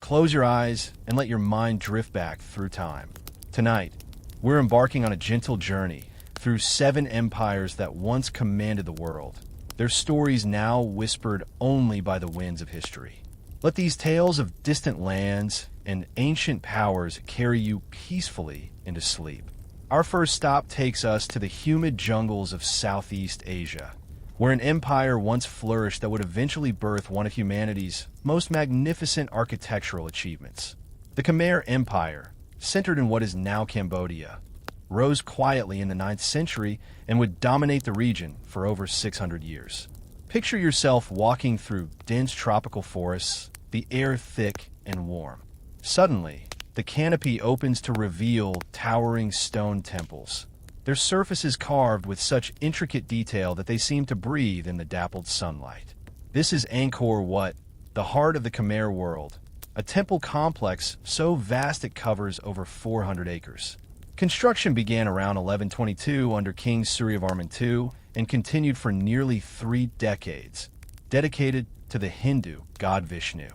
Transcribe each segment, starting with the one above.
Close your eyes and let your mind drift back through time. Tonight, we're embarking on a gentle journey through 7 empires that once commanded the world, their stories now whispered only by the winds of history. Let these tales of distant lands and ancient powers carry you peacefully into sleep. Our first stop takes us to the humid jungles of Southeast Asia, where an empire once flourished that would eventually birth one of humanity's most magnificent architectural achievements. The Khmer Empire, centered in what is now Cambodia, rose quietly in the 9th century and would dominate the region for over 600 years. Picture yourself walking through dense tropical forests, the air thick and warm. Suddenly, the canopy opens to reveal towering stone temples, their surfaces carved with such intricate detail that they seem to breathe in the dappled sunlight. This is Angkor Wat, the heart of the Khmer world, a temple complex so vast it covers over 400 acres. Construction began around 1122 under King Suryavarman II and continued for nearly 3 decades, dedicated to the Hindu god Vishnu.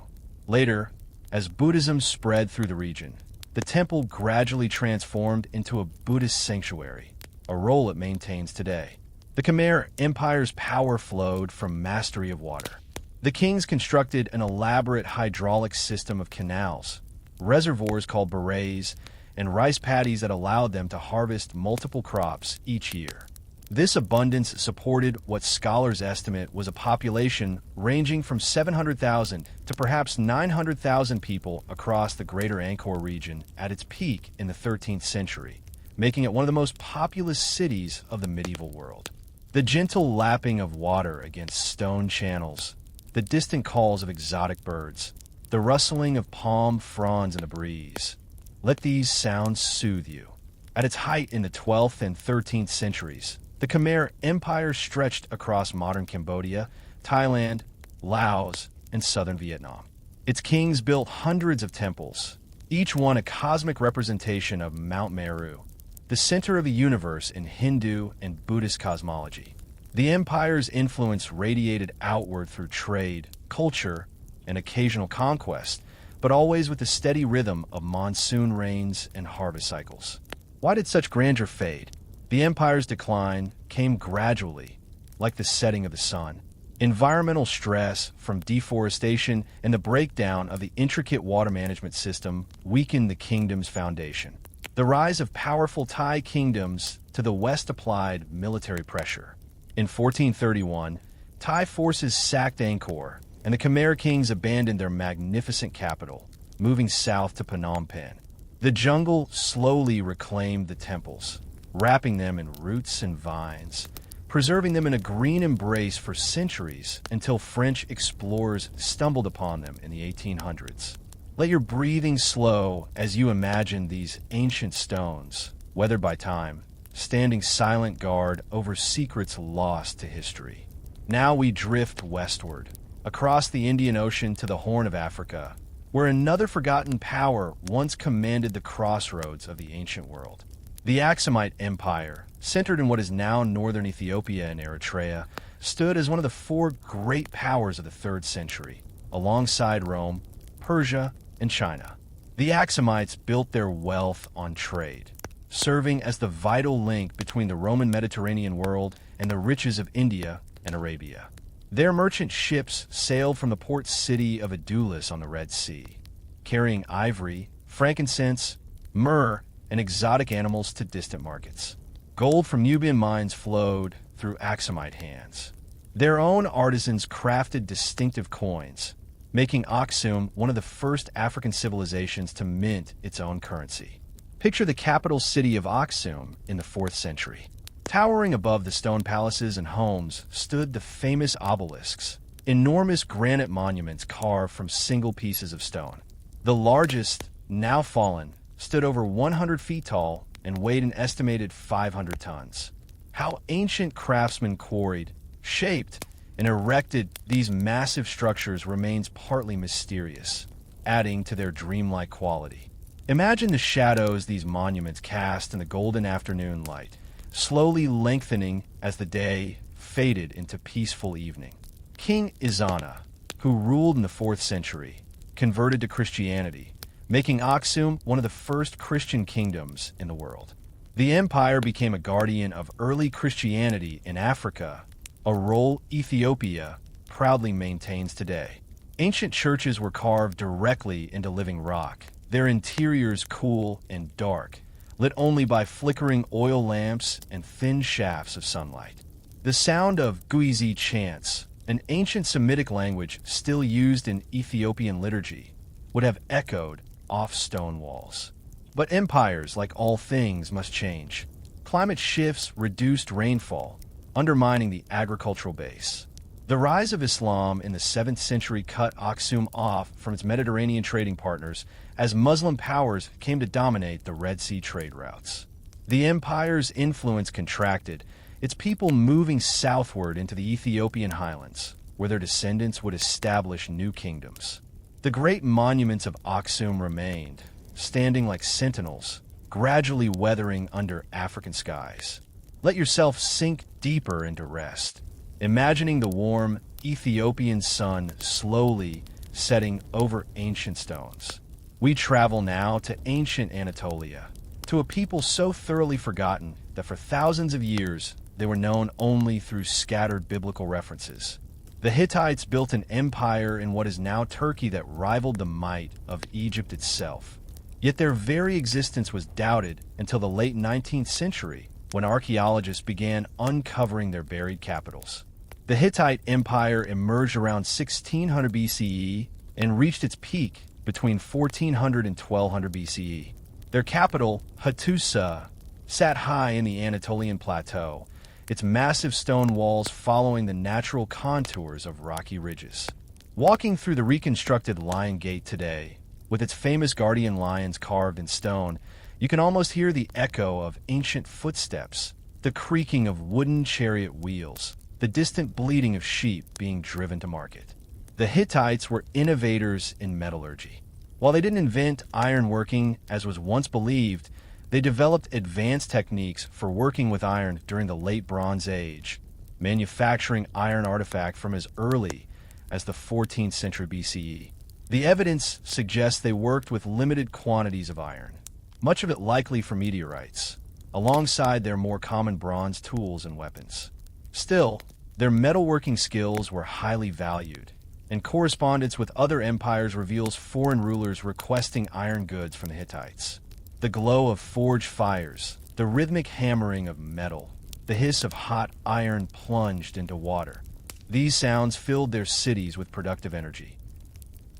Later, as Buddhism spread through the region, the temple gradually transformed into a Buddhist sanctuary, a role it maintains today. The Khmer Empire's power flowed from mastery of water. The kings constructed an elaborate hydraulic system of canals, reservoirs called barays, and rice paddies that allowed them to harvest multiple crops each year. This abundance supported what scholars estimate was a population ranging from 700,000 to perhaps 900,000 people across the greater Angkor region at its peak in the 13th century, making it one of the most populous cities of the medieval world. The gentle lapping of water against stone channels, the distant calls of exotic birds, the rustling of palm fronds in the breeze. Let these sounds soothe you. At its height in the 12th and 13th centuries, the Khmer Empire stretched across modern Cambodia, Thailand, Laos, and southern Vietnam. Its kings built hundreds of temples, each one a cosmic representation of Mount Meru, the center of the universe in Hindu and Buddhist cosmology. The empire's influence radiated outward through trade, culture, and occasional conquest, but always with the steady rhythm of monsoon rains and harvest cycles. Why did such grandeur fade? The empire's decline came gradually, like the setting of the sun. Environmental stress from deforestation and the breakdown of the intricate water management system weakened the kingdom's foundation. The rise of powerful Thai kingdoms to the west applied military pressure. In 1431, Thai forces sacked Angkor, and the Khmer kings abandoned their magnificent capital, moving south to Phnom Penh. The jungle slowly reclaimed the temples, wrapping them in roots and vines, preserving them in a green embrace for centuries until French explorers stumbled upon them in the 1800s. Let your breathing slow as you imagine these ancient stones, weathered by time, standing silent guard over secrets lost to history. Now we drift westward, across the Indian Ocean to the Horn of Africa, where another forgotten power once commanded the crossroads of the ancient world. The Aksumite Empire, centered in what is now northern Ethiopia and Eritrea, stood as one of the 4 great powers of the 3rd century, alongside Rome, Persia, and China. The Aksumites built their wealth on trade, serving as the vital link between the Roman Mediterranean world and the riches of India and Arabia. Their merchant ships sailed from the port city of Adulis on the Red Sea, carrying ivory, frankincense, myrrh, and exotic animals to distant markets. Gold from Nubian mines flowed through Aksumite hands. Their own artisans crafted distinctive coins, making Aksum one of the first African civilizations to mint its own currency. Picture the capital city of Aksum in the 4th century. Towering above the stone palaces and homes stood the famous obelisks, enormous granite monuments carved from single pieces of stone. The largest, now fallen, stood over 100 feet tall and weighed an estimated 500 tons. How ancient craftsmen quarried, shaped, and erected these massive structures remains partly mysterious, adding to their dreamlike quality. Imagine the shadows these monuments cast in the golden afternoon light, slowly lengthening as the day faded into peaceful evening. King Izana, who ruled in the 4th century, converted to Christianity, making Aksum one of the first Christian kingdoms in the world. The empire became a guardian of early Christianity in Africa, a role Ethiopia proudly maintains today. Ancient churches were carved directly into living rock, their interiors cool and dark, lit only by flickering oil lamps and thin shafts of sunlight. The sound of Guizi chants, an ancient Semitic language still used in Ethiopian liturgy, would have echoed off stone walls. But empires, like all things, must change. Climate shifts reduced rainfall, undermining the agricultural base. The rise of Islam in the 7th century cut Aksum off from its Mediterranean trading partners as Muslim powers came to dominate the Red Sea trade routes. The empire's influence contracted, its people moving southward into the Ethiopian highlands, where their descendants would establish new kingdoms. The great monuments of Aksum remained, standing like sentinels, gradually weathering under African skies. Let yourself sink deeper into rest, imagining the warm Ethiopian sun slowly setting over ancient stones. We travel now to ancient Anatolia, to a people so thoroughly forgotten that for thousands of years they were known only through scattered biblical references. The Hittites built an empire in what is now Turkey that rivaled the might of Egypt itself. Yet their very existence was doubted until the late 19th century, when archaeologists began uncovering their buried capitals. The Hittite Empire emerged around 1600 BCE and reached its peak between 1400 and 1200 BCE. Their capital, Hattusa, sat high in the Anatolian plateau, its massive stone walls following the natural contours of rocky ridges. Walking through the reconstructed Lion Gate today, with its famous guardian lions carved in stone, you can almost hear the echo of ancient footsteps, the creaking of wooden chariot wheels, the distant bleating of sheep being driven to market. The Hittites were innovators in metallurgy. While they didn't invent ironworking as was once believed, they developed advanced techniques for working with iron during the late Bronze Age, manufacturing iron artifacts from as early as the 14th century BCE. The evidence suggests they worked with limited quantities of iron, much of it likely from meteorites, alongside their more common bronze tools and weapons. Still, their metalworking skills were highly valued, and correspondence with other empires reveals foreign rulers requesting iron goods from the Hittites. The glow of forge fires, the rhythmic hammering of metal, the hiss of hot iron plunged into water. These sounds filled their cities with productive energy.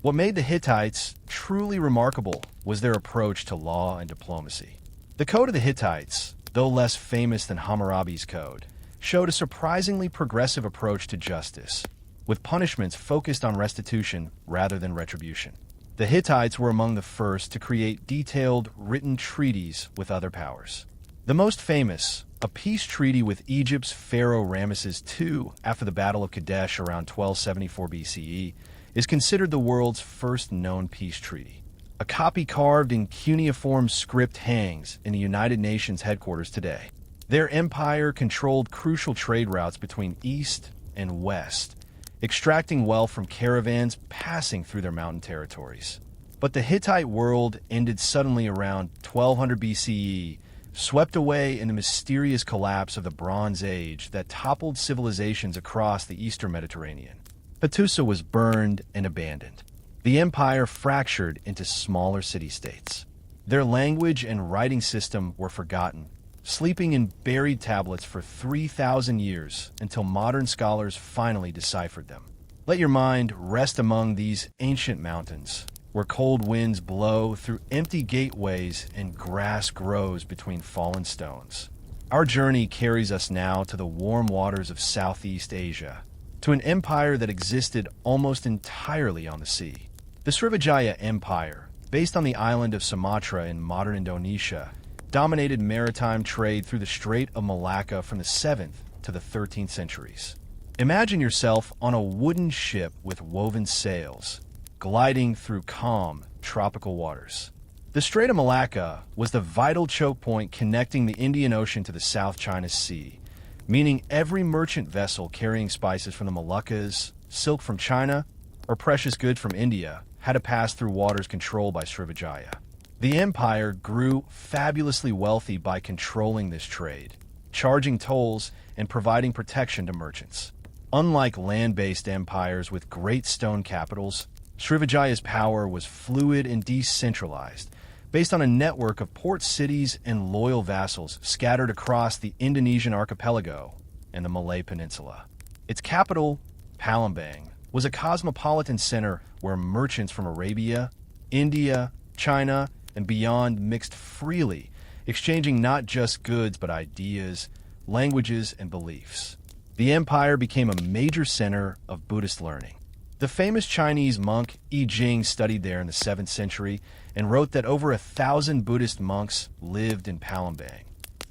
What made the Hittites truly remarkable was their approach to law and diplomacy. The Code of the Hittites, though less famous than Hammurabi's code, showed a surprisingly progressive approach to justice, with punishments focused on restitution rather than retribution. The Hittites were among the first to create detailed, written treaties with other powers. The most famous, a peace treaty with Egypt's Pharaoh Ramesses II after the Battle of Kadesh around 1274 BCE, is considered the world's first known peace treaty. A copy carved in cuneiform script hangs in the United Nations headquarters today. Their empire controlled crucial trade routes between East and West, extracting wealth from caravans passing through their mountain territories. But the Hittite world ended suddenly around 1200 BCE, swept away in the mysterious collapse of the Bronze Age that toppled civilizations across the eastern Mediterranean. Hattusa was burned and abandoned. The empire fractured into smaller city-states. Their language and writing system were forgotten, sleeping in buried tablets for 3,000 years until modern scholars finally deciphered them. Let your mind rest among these ancient mountains, where cold winds blow through empty gateways and grass grows between fallen stones. Our journey carries us now to the warm waters of Southeast Asia, to an empire that existed almost entirely on the sea. The Srivijaya Empire, based on the island of Sumatra in modern Indonesia, dominated maritime trade through the Strait of Malacca from the 7th to the 13th centuries. Imagine yourself on a wooden ship with woven sails, gliding through calm, tropical waters. The Strait of Malacca was the vital choke point connecting the Indian Ocean to the South China Sea, meaning every merchant vessel carrying spices from the Moluccas, silk from China, or precious goods from India had to pass through waters controlled by Srivijaya. The empire grew fabulously wealthy by controlling this trade, charging tolls and providing protection to merchants. Unlike land-based empires with great stone capitals, Srivijaya's power was fluid and decentralized, based on a network of port cities and loyal vassals scattered across the Indonesian archipelago and the Malay Peninsula. Its capital, Palembang, was a cosmopolitan center where merchants from Arabia, India, China, and beyond mixed freely, exchanging not just goods but ideas, languages, and beliefs. The empire became a major center of Buddhist learning. The famous Chinese monk I Ching studied there in the 7th century and wrote that over 1,000 Buddhist monks lived in Palembang,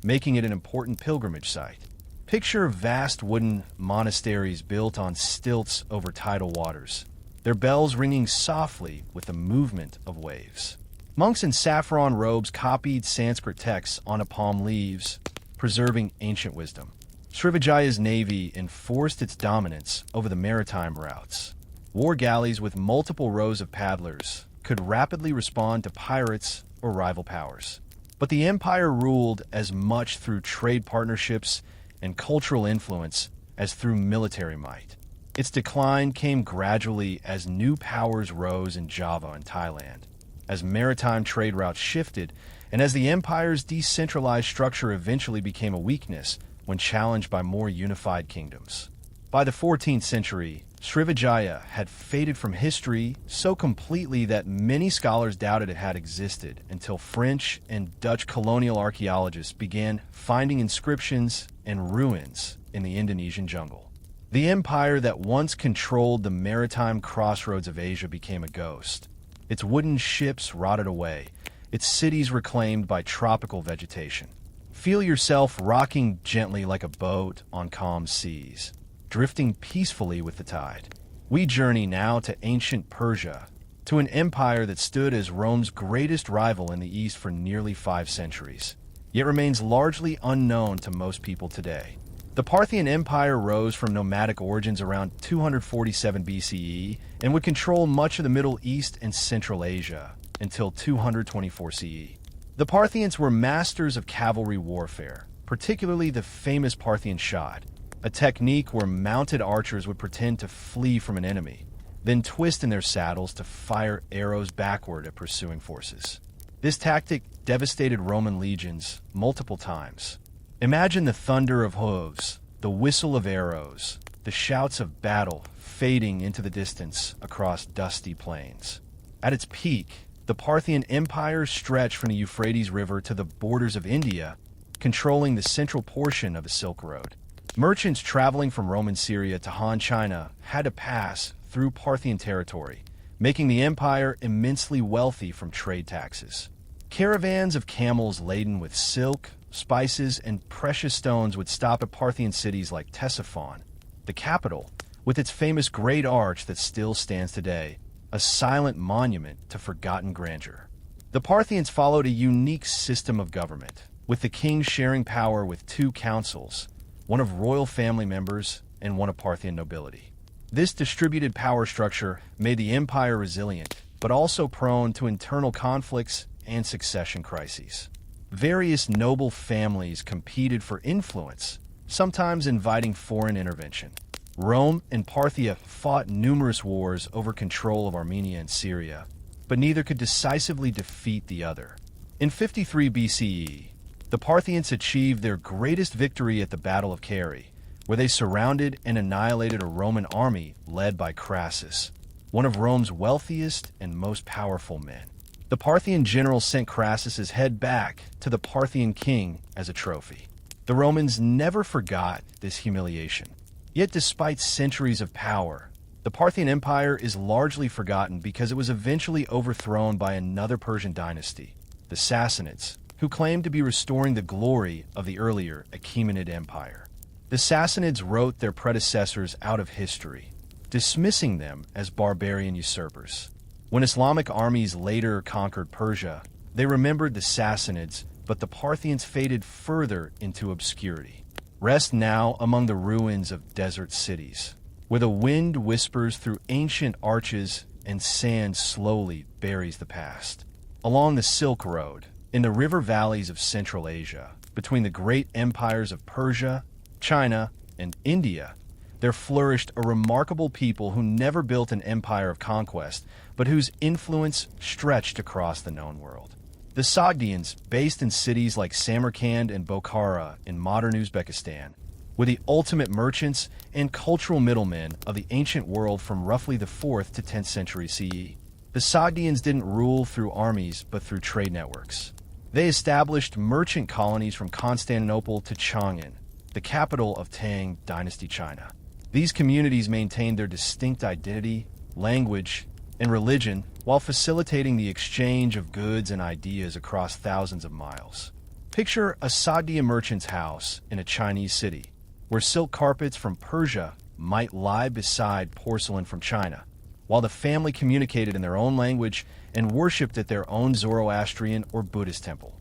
making it an important pilgrimage site. Picture vast wooden monasteries built on stilts over tidal waters, their bells ringing softly with the movement of waves. Monks in saffron robes copied Sanskrit texts onto palm leaves, preserving ancient wisdom. Srivijaya's navy enforced its dominance over the maritime routes. War galleys with multiple rows of paddlers could rapidly respond to pirates or rival powers. But the empire ruled as much through trade partnerships and cultural influence as through military might. Its decline came gradually as new powers rose in Java and Thailand, as maritime trade routes shifted, and as the empire's decentralized structure eventually became a weakness when challenged by more unified kingdoms. By the 14th century, Srivijaya had faded from history so completely that many scholars doubted it had existed until French and Dutch colonial archaeologists began finding inscriptions and ruins in the Indonesian jungle. The empire that once controlled the maritime crossroads of Asia became a ghost. Its wooden ships rotted away, its cities reclaimed by tropical vegetation. Feel yourself rocking gently like a boat on calm seas, drifting peacefully with the tide. We journey now to ancient Persia, to an empire that stood as Rome's greatest rival in the East for nearly 5 centuries, yet remains largely unknown to most people today. The Parthian Empire rose from nomadic origins around 247 BCE and would control much of the Middle East and Central Asia until 224 CE. The Parthians were masters of cavalry warfare, particularly the famous Parthian shot, a technique where mounted archers would pretend to flee from an enemy, then twist in their saddles to fire arrows backward at pursuing forces. This tactic devastated Roman legions multiple times. Imagine the thunder of hooves, the whistle of arrows, the shouts of battle fading into the distance across dusty plains. At its peak, the Parthian Empire stretched from the Euphrates River to the borders of India, controlling the central portion of the Silk Road. Merchants traveling from Roman Syria to Han China had to pass through Parthian territory, making the empire immensely wealthy from trade taxes. Caravans of camels laden with silk, spices, and precious stones would stop at Parthian cities like Ctesiphon, the capital, with its famous Great Arch that still stands today, a silent monument to forgotten grandeur. The Parthians followed a unique system of government, with the king sharing power with 2 councils, one of royal family members and one of Parthian nobility. This distributed power structure made the empire resilient, but also prone to internal conflicts and succession crises. Various noble families competed for influence, sometimes inviting foreign intervention. Rome and Parthia fought numerous wars over control of Armenia and Syria, but neither could decisively defeat the other. In 53 BCE, the Parthians achieved their greatest victory at the Battle of Carrhae, where they surrounded and annihilated a Roman army led by Crassus, one of Rome's wealthiest and most powerful men. The Parthian general sent Crassus's head back to the Parthian king as a trophy. The Romans never forgot this humiliation. Yet despite centuries of power, the Parthian Empire is largely forgotten because it was eventually overthrown by another Persian dynasty, the Sassanids, who claimed to be restoring the glory of the earlier Achaemenid Empire. The Sassanids wrote their predecessors out of history, dismissing them as barbarian usurpers. When Islamic armies later conquered Persia, they remembered the Sassanids, but the Parthians faded further into obscurity. Rest now among the ruins of desert cities, where the wind whispers through ancient arches and sand slowly buries the past. Along the Silk Road, in the river valleys of Central Asia, between the great empires of Persia, China, and India, there flourished a remarkable people who never built an empire of conquest, but whose influence stretched across the known world. The Sogdians, based in cities like Samarkand and Bokhara in modern Uzbekistan, were the ultimate merchants and cultural middlemen of the ancient world from roughly the 4th to 10th century CE. The Sogdians didn't rule through armies, but through trade networks. They established merchant colonies from Constantinople to Chang'an, the capital of Tang Dynasty China. These communities maintained their distinct identity, language, and religion while facilitating the exchange of goods and ideas across thousands of miles. Picture a Sogdian merchant's house in a Chinese city, where silk carpets from Persia might lie beside porcelain from China, while the family communicated in their own language and worshipped at their own Zoroastrian or Buddhist temple.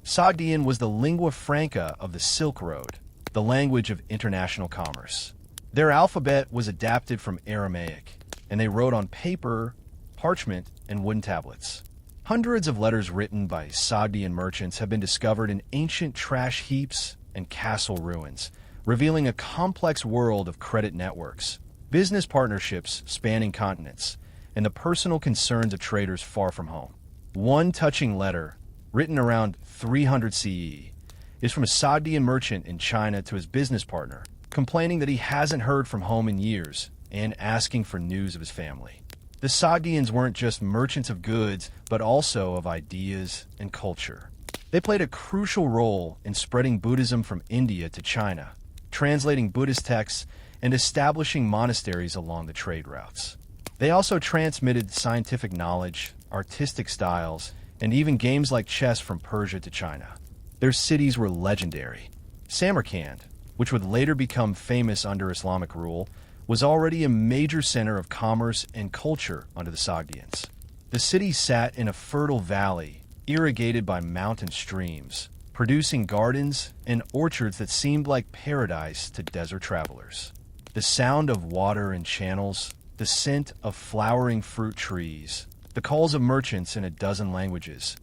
Sogdian was the lingua franca of the Silk Road, the language of international commerce. Their alphabet was adapted from Aramaic, and they wrote on paper, parchment, and wooden tablets. Hundreds of letters written by Sogdian merchants have been discovered in ancient trash heaps and castle ruins, revealing a complex world of credit networks, business partnerships spanning continents, and the personal concerns of traders far from home. One touching letter, written around 300 CE, is from a Sogdian merchant in China to his business partner, complaining that he hasn't heard from home in years and asking for news of his family. The Sogdians weren't just merchants of goods, but also of ideas and culture. They played a crucial role in spreading Buddhism from India to China, translating Buddhist texts and establishing monasteries along the trade routes. They also transmitted scientific knowledge, artistic styles, and even games like chess from Persia to China. Their cities were legendary. Samarkand, which would later become famous under Islamic rule, was already a major center of commerce and culture under the Sogdians. The city sat in a fertile valley, irrigated by mountain streams, producing gardens and orchards that seemed like paradise to desert travelers. The sound of water in channels, the scent of flowering fruit trees, the calls of merchants in a dozen languages.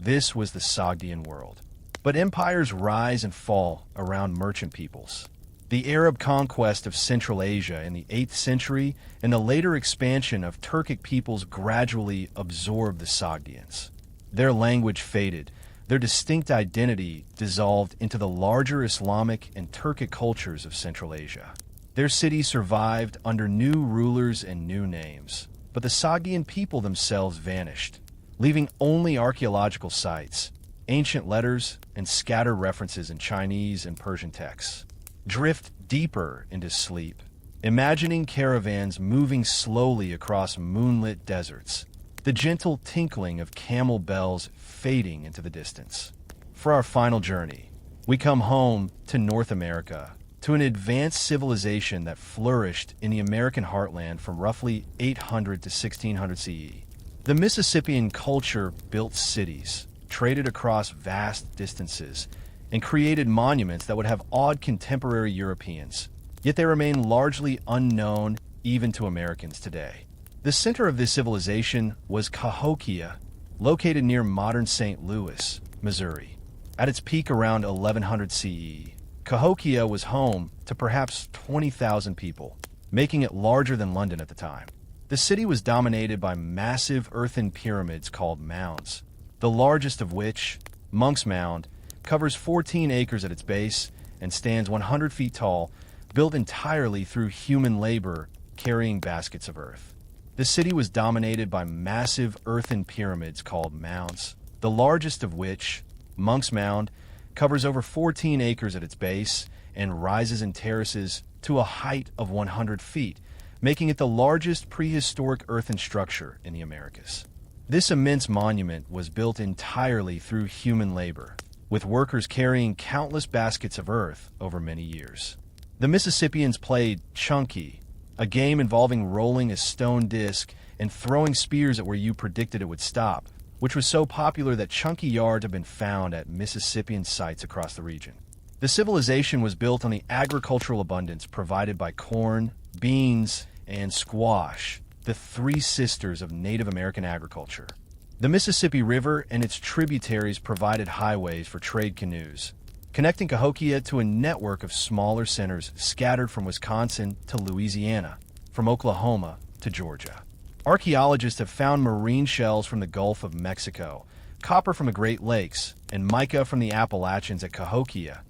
This was the Sogdian world. But empires rise and fall around merchant peoples. The Arab conquest of Central Asia in the 8th century and the later expansion of Turkic peoples gradually absorbed the Sogdians. Their language faded, their distinct identity dissolved into the larger Islamic and Turkic cultures of Central Asia. Their cities survived under new rulers and new names, but the Sogdian people themselves vanished, leaving only archaeological sites, ancient letters, and scattered references in Chinese and Persian texts. Drift deeper into sleep, imagining caravans moving slowly across moonlit deserts, the gentle tinkling of camel bells fading into the distance. For our final journey, we come home to North America, to an advanced civilization that flourished in the American heartland from roughly 800 to 1600 CE. The Mississippian culture built cities, traded across vast distances, and created monuments that would have awed contemporary Europeans, yet they remain largely unknown even to Americans today. The center of this civilization was Cahokia, located near modern St. Louis, Missouri. At its peak around 1100 CE, Cahokia was home to perhaps 20,000 people, making it larger than London at the time. The city was dominated by massive earthen pyramids called mounds, the largest of which, Monk's Mound, covers 14 acres at its base and stands 100 feet tall, built entirely through human labor carrying baskets of earth. The city was dominated by massive earthen pyramids called mounds, the largest of which, Monk's Mound, covers over 14 acres at its base and rises in terraces to a height of 100 feet, making it the largest prehistoric earthen structure in the Americas. This immense monument was built entirely through human labor, with workers carrying countless baskets of earth over many years. The Mississippians played Chunky, a game involving rolling a stone disc and throwing spears at where you predicted it would stop, which was so popular that chunky yards have been found at Mississippian sites across the region. The civilization was built on the agricultural abundance provided by corn, beans, and squash, the three sisters of Native American agriculture. The Mississippi River and its tributaries provided highways for trade canoes, connecting Cahokia to a network of smaller centers scattered from Wisconsin to Louisiana, from Oklahoma to Georgia. Archaeologists have found marine shells from the Gulf of Mexico, copper from the Great Lakes, and mica from the Appalachians at Cahokia,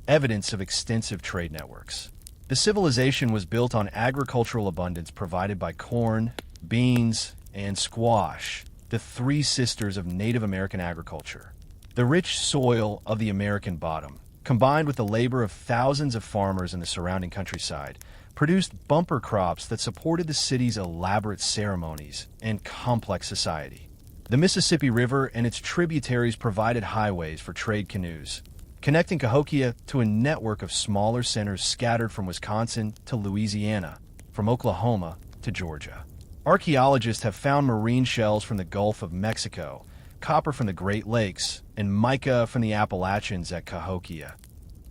evidence of extensive trade networks. The civilization was built on agricultural abundance provided by corn, beans, and squash, the three sisters of Native American agriculture. The rich soil of the American bottom, combined with the labor of thousands of farmers in the surrounding countryside, produced bumper crops that supported the city's elaborate ceremonies and complex society. The Mississippi River and its tributaries provided highways for trade canoes, connecting Cahokia to a network of smaller centers scattered from Wisconsin to Louisiana, from Oklahoma to Georgia. Archaeologists have found marine shells from the Gulf of Mexico, copper from the Great Lakes, and mica from the Appalachians at Cahokia,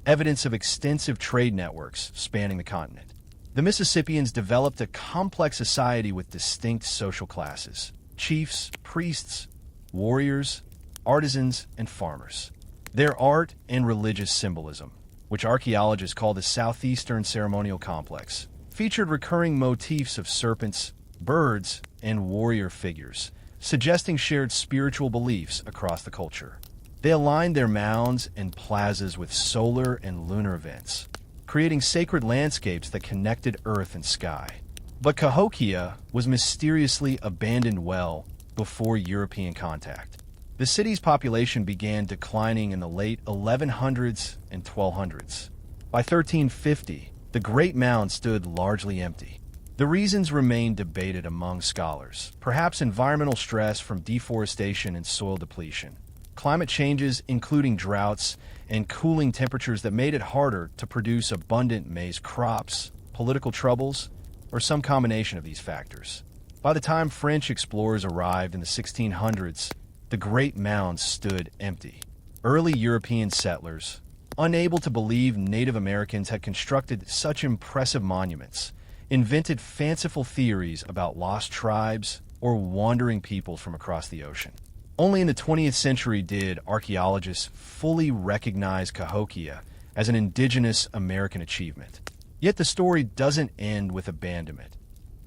evidence of extensive trade networks spanning the continent. The Mississippians developed a complex society with distinct social classes: chiefs, priests, warriors, artisans, and farmers. Their art and religious symbolism, which archaeologists call the Southeastern Ceremonial Complex, featured recurring motifs of serpents, birds, and warrior figures, suggesting shared spiritual beliefs across the culture. They aligned their mounds and plazas with solar and lunar events, creating sacred landscapes that connected earth and sky. But Cahokia was mysteriously abandoned well before European contact. The city's population began declining in the late 1100s and 1200s. By 1350, the Great Mound stood largely empty. The reasons remain debated among scholars, perhaps environmental stress from deforestation and soil depletion, climate changes including droughts and cooling temperatures that made it harder to produce abundant maize crops, political troubles, or some combination of these factors. By the time French explorers arrived in the 1600s, the Great Mound stood empty. Early European settlers, unable to believe Native Americans had constructed such impressive monuments, invented fanciful theories about lost tribes or wandering peoples from across the ocean. Only in the 20th century did archaeologists fully recognize Cahokia as an indigenous American achievement. Yet the story doesn't end with abandonment.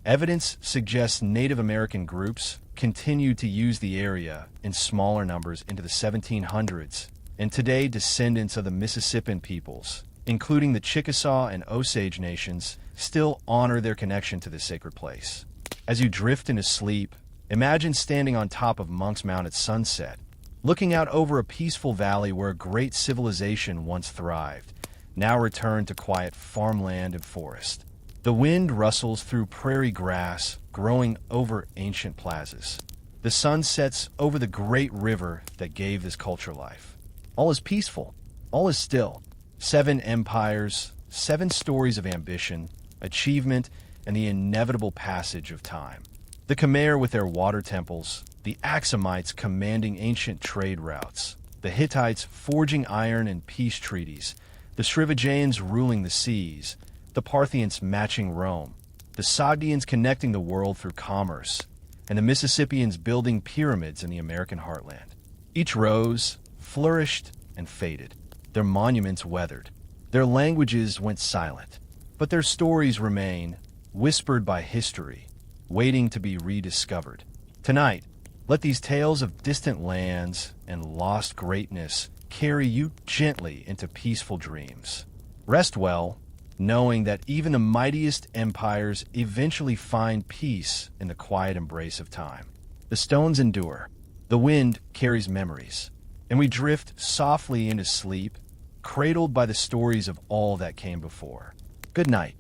Evidence suggests Native American groups continued to use the area in smaller numbers into the 1700s, and today descendants of the Mississippian peoples, including the Chickasaw and Osage nations, still honor their connection to this sacred place. As you drift into sleep, imagine standing on top of Monk's Mound at sunset, looking out over a peaceful valley where a great civilization once thrived, now returned to quiet farmland and forest. The wind rustles through prairie grass growing over ancient plazas. The sun sets over the great river that gave this culture life. All is peaceful. All is still. 7 empires, 7 stories of ambition, achievement, and the inevitable passage of time. The Khmer with their water temples, the Axumites commanding ancient trade routes, the Hittites forging iron and peace treaties, the Srivijayanas ruling the seas, the Parthians matching Rome, the Sogdians connecting the world through commerce, and the Mississippians building pyramids in the American heartland. Each rose, flourished, and faded. Their monuments weathered. Their languages went silent. But their stories remain, whispered by history, waiting to be rediscovered. Tonight, let these tales of distant lands and lost greatness carry you gently into peaceful dreams. Rest well, knowing that even the mightiest empires eventually find peace in the quiet embrace of time. The stones endure, the wind carries memories, and we drift softly into sleep, cradled by the stories of all that came before. Good night.